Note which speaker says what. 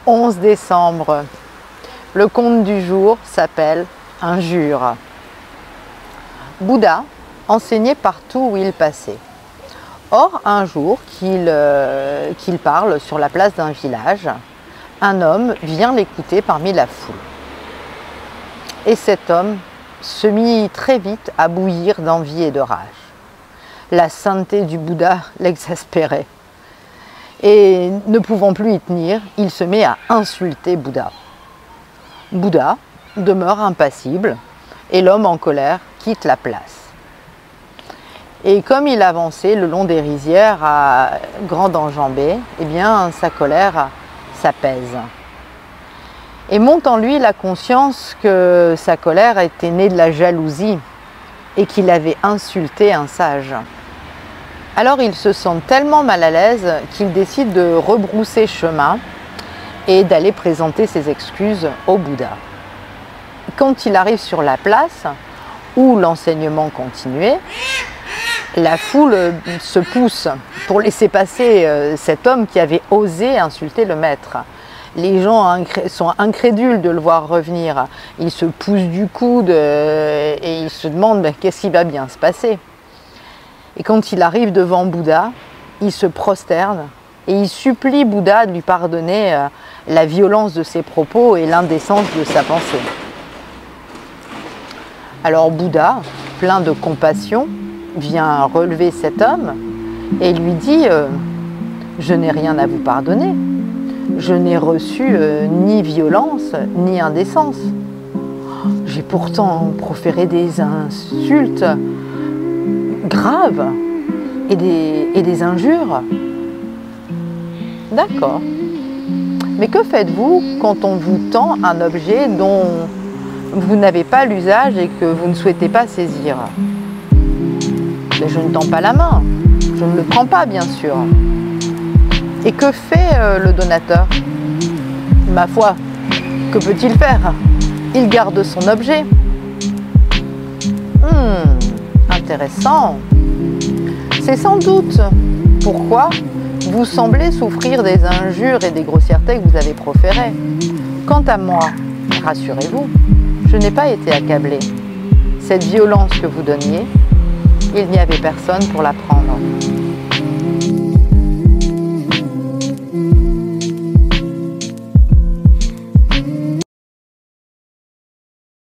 Speaker 1: 11 décembre. Le conte du jour s'appelle Injure. Bouddha enseignait partout où il passait. Or, un jour qu'il parle sur la place d'un village, un homme vient l'écouter parmi la foule. Et cet homme se mit très vite à bouillir d'envie et de rage. La sainteté du Bouddha l'exaspérait. Et ne pouvant plus y tenir, il se met à insulter Bouddha. Bouddha demeure impassible et l'homme en colère quitte la place. Et comme il avançait le long des rizières à grande enjambée, eh bien sa colère s'apaise. Et monte en lui la conscience que sa colère était née de la jalousie et qu'il avait insulté un sage. Alors il se sent tellement mal à l'aise qu'il décide de rebrousser chemin et d'aller présenter ses excuses au Bouddha. Quand il arrive sur la place où l'enseignement continuait, la foule se pousse pour laisser passer cet homme qui avait osé insulter le maître. Les gens sont incrédules de le voir revenir. Ils se poussent du coude et ils se demandent qu'est-ce qui va bien se passer. Et quand il arrive devant Bouddha, il se prosterne et il supplie Bouddha de lui pardonner la violence de ses propos et l'indécence de sa pensée. Alors Bouddha, plein de compassion, vient relever cet homme et lui dit « Je n'ai rien à vous pardonner. Je n'ai reçu ni violence ni indécence. J'ai pourtant proféré des insultes graves et des injures. » D'accord. Mais que faites-vous quand on vous tend un objet dont vous n'avez pas l'usage et que vous ne souhaitez pas saisir? Mais je ne tends pas la main, je ne le prends pas bien sûr. Et que fait le donateur? Ma foi, que peut-il faire? Il garde son objet. Intéressant. C'est sans doute pourquoi vous semblez souffrir des injures et des grossièretés que vous avez proférées. Quant à moi, rassurez-vous, je n'ai pas été accablé. Cette violence que vous donniez, il n'y avait personne pour la prendre.